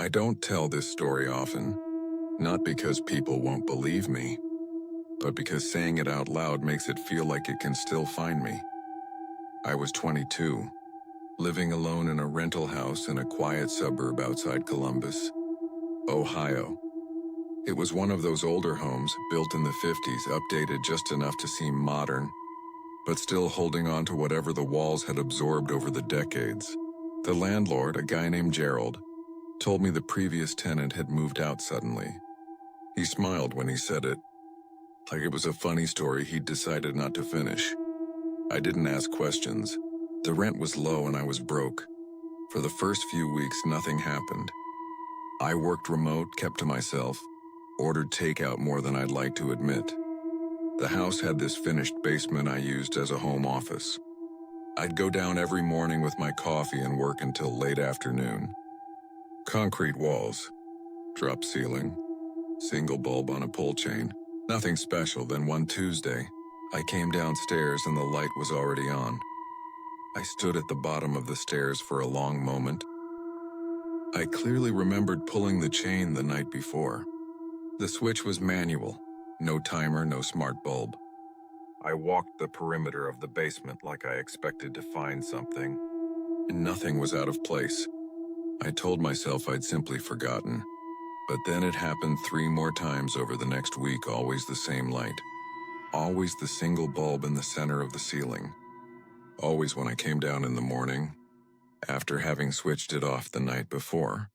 I don't tell this story often, not because people won't believe me, but because saying it out loud makes it feel like it can still find me. I was 22, living alone in a rental house in a quiet suburb outside Columbus, Ohio. It was one of those older homes built in the 50s, updated just enough to seem modern, but still holding on to whatever the walls had absorbed over the decades. The landlord, a guy named Gerald, told me the previous tenant had moved out suddenly. He smiled when he said it, like it was a funny story he'd decided not to finish. I didn't ask questions. The rent was low and I was broke. For the first few weeks, nothing happened. I worked remote, kept to myself, ordered takeout more than I'd like to admit. The house had this finished basement I used as a home office. I'd go down every morning with my coffee and work until late afternoon. Concrete walls, drop ceiling, single bulb on a pole chain. Nothing special. Then one Tuesday, I came downstairs and the light was already on. I stood at the bottom of the stairs for a long moment. I clearly remembered pulling the chain the night before. The switch was manual, no timer, no smart bulb. I walked the perimeter of the basement like I expected to find something, and nothing was out of place. I told myself I'd simply forgotten. But then it happened 3 more times over the next week, always the same light. Always the single bulb in the center of the ceiling. Always when I came down in the morning, after having switched it off the night before.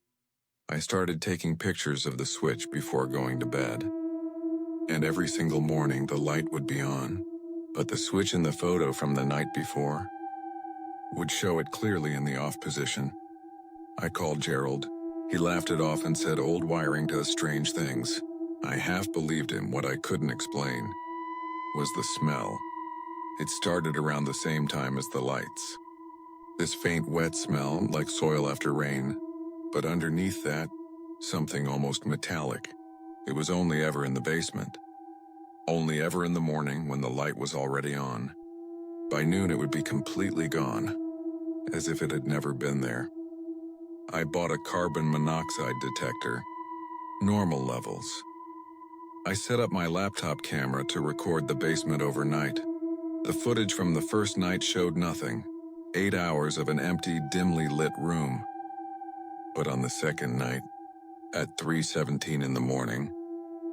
I started taking pictures of the switch before going to bed. And every single morning the light would be on, but the switch in the photo from the night before would show it clearly in the off position. I called Gerald. He laughed it off and said old wiring does strange things. I half believed him. What I couldn't explain was the smell. It started around the same time as the lights. This faint wet smell, like soil after rain, but underneath that, something almost metallic. It was only ever in the basement. Only ever in the morning when the light was already on. By noon it would be completely gone, as if it had never been there. I bought a carbon monoxide detector, normal levels. I set up my laptop camera to record the basement overnight. The footage from the first night showed nothing, 8 hours of an empty, dimly lit room. But on the second night, at 3:17 in the morning,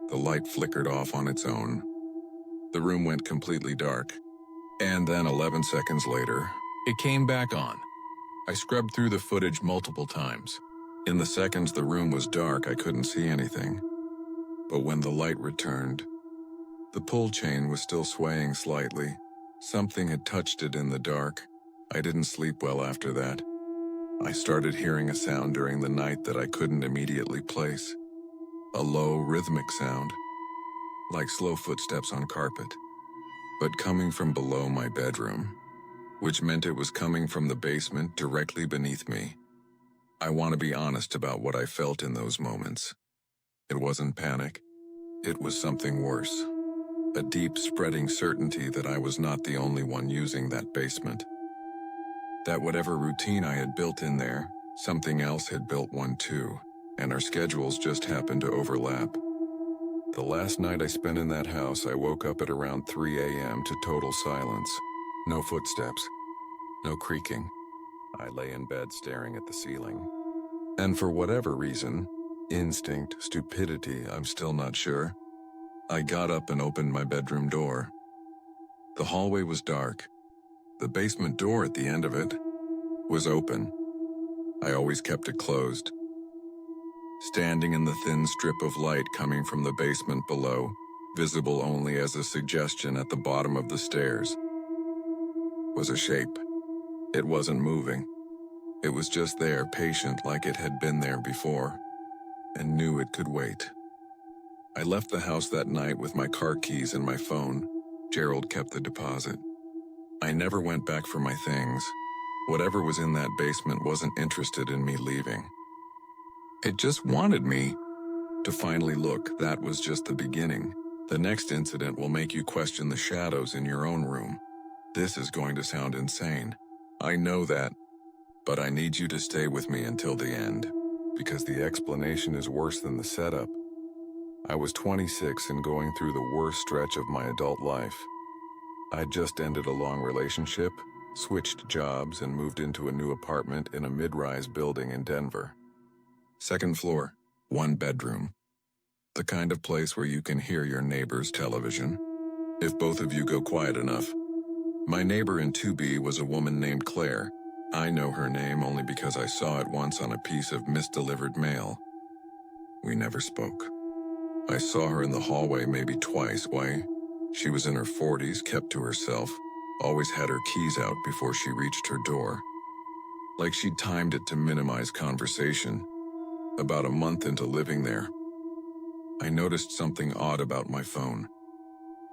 the light flickered off on its own. The room went completely dark, and then 11 seconds later, it came back on. I scrubbed through the footage multiple times. In the seconds the room was dark, I couldn't see anything. But when the light returned, the pull chain was still swaying slightly. Something had touched it in the dark. I didn't sleep well after that. I started hearing a sound during the night that I couldn't immediately place. A low, rhythmic sound, like slow footsteps on carpet, but coming from below my bedroom, which meant it was coming from the basement directly beneath me. I want to be honest about what I felt in those moments. It wasn't panic. It was something worse. A deep, spreading certainty that I was not the only one using that basement. That whatever routine I had built in there, something else had built one too, and our schedules just happened to overlap. The last night I spent in that house, I woke up at around 3 a.m. to total silence. No footsteps. No creaking. I lay in bed staring at the ceiling. And for whatever reason, instinct, stupidity, I'm still not sure, I got up and opened my bedroom door. The hallway was dark. The basement door at the end of it was open. I always kept it closed. Standing in the thin strip of light coming from the basement below, visible only as a suggestion at the bottom of the stairs, was a shape. It wasn't moving. It was just there, patient like it had been there before, and knew it could wait. I left the house that night with my car keys and my phone. Gerald kept the deposit. I never went back for my things. Whatever was in that basement wasn't interested in me leaving. It just wanted me to finally look. That was just the beginning. The next incident will make you question the shadows in your own room. This is going to sound insane. I know that, but I need you to stay with me until the end. because the explanation is worse than the setup. I was 26 and going through the worst stretch of my adult life. I'd just ended a long relationship, switched jobs, and moved into a new apartment in a mid-rise building in Denver. Second floor, one bedroom. The kind of place where you can hear your neighbor's television, if both of you go quiet enough. My neighbor in 2B was a woman named Claire. I know her name only because I saw it once on a piece of misdelivered mail. We never spoke. I saw her in the hallway maybe twice. Why? She was in her 40s, kept to herself, always had her keys out before she reached her door. Like she'd timed it to minimize conversation. About a month into living there, I noticed something odd about my phone.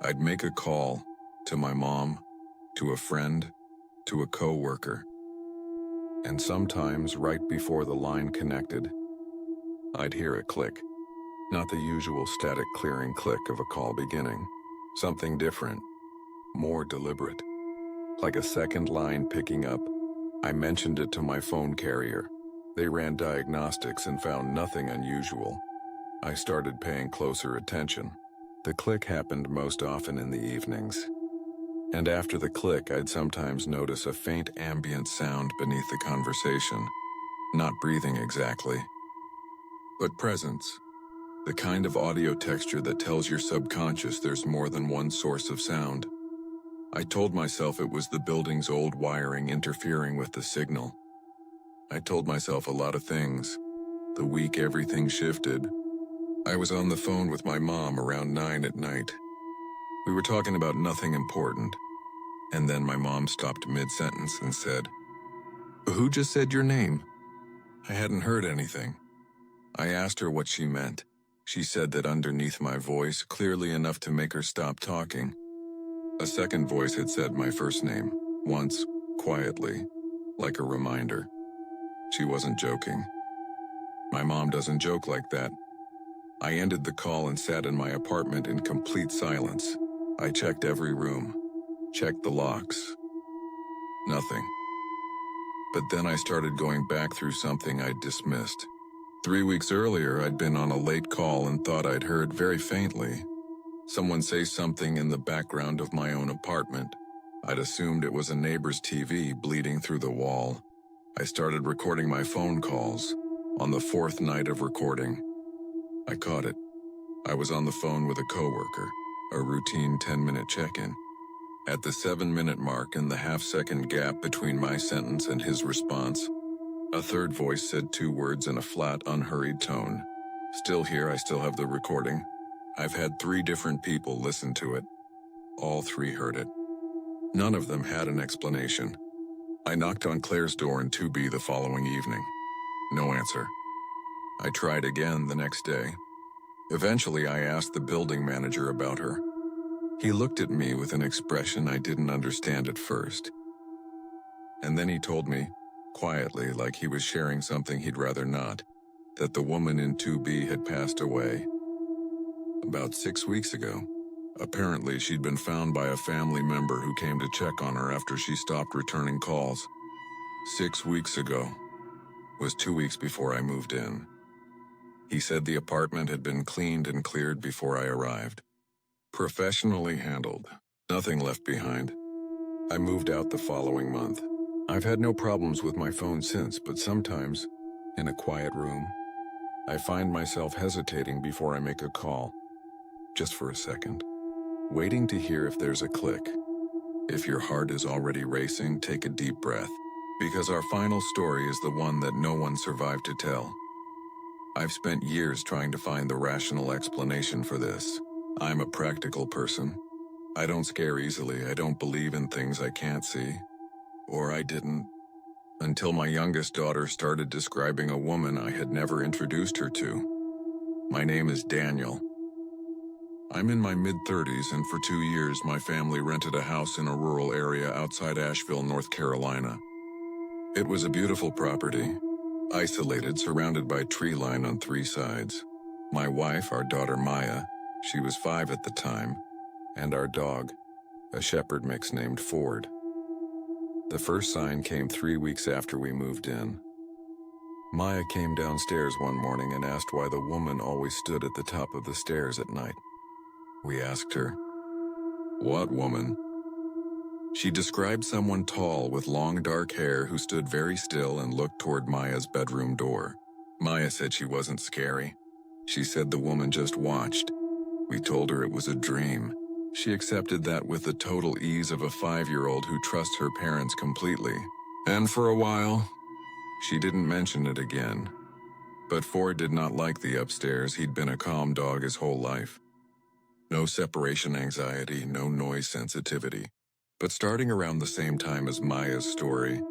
I'd make a call to my mom, to a friend, to a coworker. And sometimes, right before the line connected, I'd hear a click. Not the usual static clearing click of a call beginning. Something different, more deliberate. Like a second line picking up. I mentioned it to my phone carrier. They ran diagnostics and found nothing unusual. I started paying closer attention. The click happened most often in the evenings. And after the click, I'd sometimes notice a faint ambient sound beneath the conversation. Not breathing exactly, but presence. The kind of audio texture that tells your subconscious there's more than one source of sound. I told myself it was the building's old wiring interfering with the signal. I told myself a lot of things. The week everything shifted, I was on the phone with my mom around 9 at night. We were talking about nothing important. And then my mom stopped mid-sentence and said, "Who just said your name?" I hadn't heard anything. I asked her what she meant. She said that underneath my voice, clearly enough to make her stop talking, a second voice had said my first name, once, quietly, like a reminder. She wasn't joking. My mom doesn't joke like that. I ended the call and sat in my apartment in complete silence. I checked every room, checked the locks. Nothing. But then I started going back through something I'd dismissed. 3 weeks earlier, I'd been on a late call and thought I'd heard very faintly someone say something in the background of my own apartment. I'd assumed it was a neighbor's TV bleeding through the wall. I started recording my phone calls. On the fourth night of recording, I caught it. I was on the phone with a coworker, a routine 10-minute check-in. At the 7-minute mark and the half-second gap between my sentence and his response, a third voice said 2 words in a flat, unhurried tone. Still here, I still have the recording. I've had 3 different people listen to it. All 3 heard it. None of them had an explanation. I knocked on Claire's door in 2B the following evening. No answer. I tried again the next day. Eventually, I asked the building manager about her. He looked at me with an expression I didn't understand at first. And then he told me, quietly, like he was sharing something he'd rather not, that the woman in 2B had passed away. About 6 weeks ago. Apparently, she'd been found by a family member who came to check on her after she stopped returning calls. 6 weeks ago. Was 2 weeks before I moved in. He said the apartment had been cleaned and cleared before I arrived. Professionally handled. Nothing left behind. I moved out the following month. I've had no problems with my phone since, but sometimes, in a quiet room, I find myself hesitating before I make a call. Just for a second. Waiting to hear if there's a click. If your heart is already racing, take a deep breath. Because our final story is the one that no one survived to tell. I've spent years trying to find the rational explanation for this. I'm a practical person. I don't scare easily. I don't believe in things I can't see. Or I didn't. Until my youngest daughter started describing a woman I had never introduced her to. My name is Daniel. I'm in my mid-30s, and for 2 years my family rented a house in a rural area outside Asheville, North Carolina. It was a beautiful property, isolated, surrounded by tree line on 3 sides. My wife, our daughter Maya, she was 5 at the time, and our dog, a shepherd mix named Ford. The first sign came 3 weeks after we moved in. Maya came downstairs one morning and asked why the woman always stood at the top of the stairs at night. We asked her, "What woman?" She described someone tall with long dark hair who stood very still and looked toward Maya's bedroom door. Maya said she wasn't scary. She said the woman just watched. We told her it was a dream. She accepted that with the total ease of a 5-year-old who trusts her parents completely. And for a while, she didn't mention it again. But Ford did not like the upstairs. He'd been a calm dog his whole life. No separation anxiety, no noise sensitivity. But starting around the same time as Maya's story,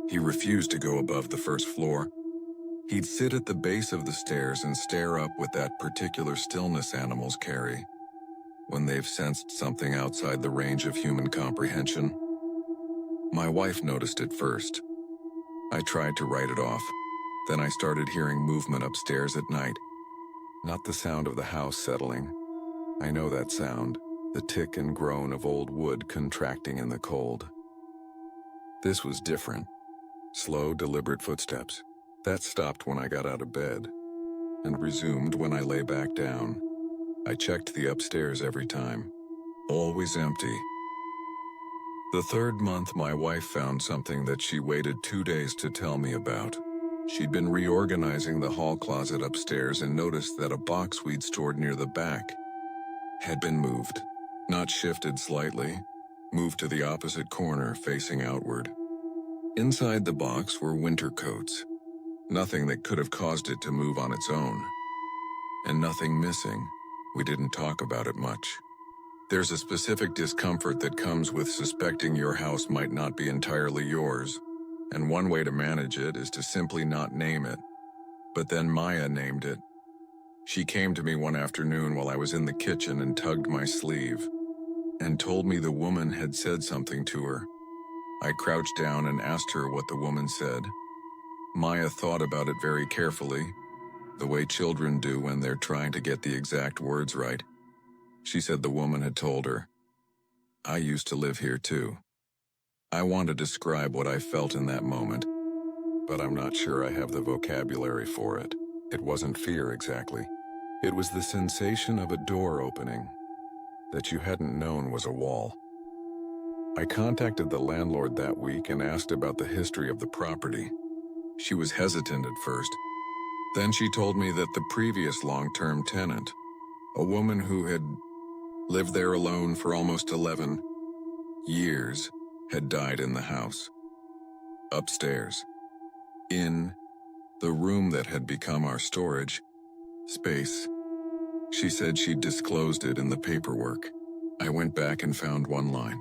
he refused to go above the first floor. He'd sit at the base of the stairs and stare up with that particular stillness animals carry when they've sensed something outside the range of human comprehension. My wife noticed it first. I tried to write it off. Then I started hearing movement upstairs at night. Not the sound of the house settling. I know that sound, the tick and groan of old wood contracting in the cold. This was different. Slow, deliberate footsteps. That stopped when I got out of bed, and resumed when I lay back down. I checked the upstairs every time. Always empty. The third month, my wife found something that she waited 2 days to tell me about. She'd been reorganizing the hall closet upstairs and noticed that a box we'd stored near the back had been moved. Not shifted slightly, moved to the opposite corner, facing outward. Inside the box were winter coats. Nothing that could have caused it to move on its own. And nothing missing. We didn't talk about it much. There's a specific discomfort that comes with suspecting your house might not be entirely yours, and one way to manage it is to simply not name it. But then Maya named it. She came to me one afternoon while I was in the kitchen and tugged my sleeve, and told me the woman had said something to her. I crouched down and asked her what the woman said. Maya thought about it very carefully, the way children do when they're trying to get the exact words right. She said the woman had told her, "I used to live here too." I want to describe what I felt in that moment, but I'm not sure I have the vocabulary for it. It wasn't fear exactly. It was the sensation of a door opening that you hadn't known was a wall. I contacted the landlord that week and asked about the history of the property. She was hesitant at first. Then she told me that the previous long-term tenant, a woman who had lived there alone for almost 11 years, had died in the house. Upstairs. In the room that had become our storage space. She said she'd disclosed it in the paperwork. I went back and found one line,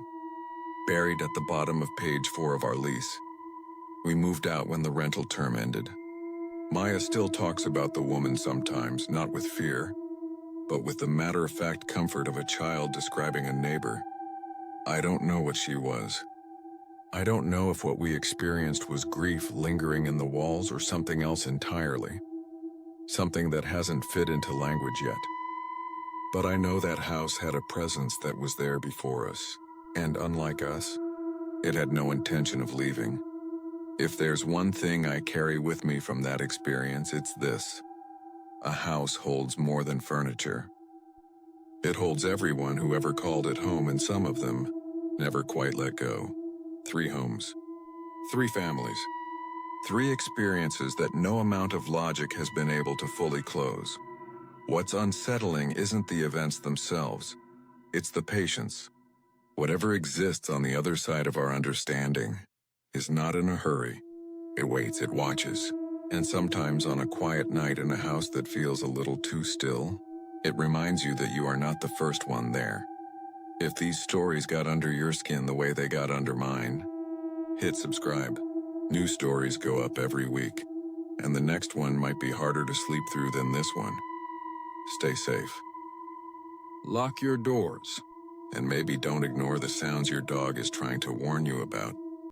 buried at the bottom of page 4 of our lease. We moved out when the rental term ended. Maya still talks about the woman sometimes, not with fear, but with the matter-of-fact comfort of a child describing a neighbor. I don't know what she was. I don't know if what we experienced was grief lingering in the walls or something else entirely. Something that hasn't fit into language yet. But I know that house had a presence that was there before us, and unlike us, it had no intention of leaving. If there's one thing I carry with me from that experience, it's this. A house holds more than furniture. It holds everyone who ever called it home, and some of them never quite let go. 3 homes. 3 families. 3 experiences that no amount of logic has been able to fully close. What's unsettling isn't the events themselves. It's the patience. Whatever exists on the other side of our understanding is not in a hurry. It waits, it watches. And sometimes on a quiet night in a house that feels a little too still, it reminds you that you are not the first one there. If these stories got under your skin the way they got under mine, hit subscribe. New stories go up every week, and the next one might be harder to sleep through than this one. Stay safe. Lock your doors, and maybe don't ignore the sounds your dog is trying to warn you about.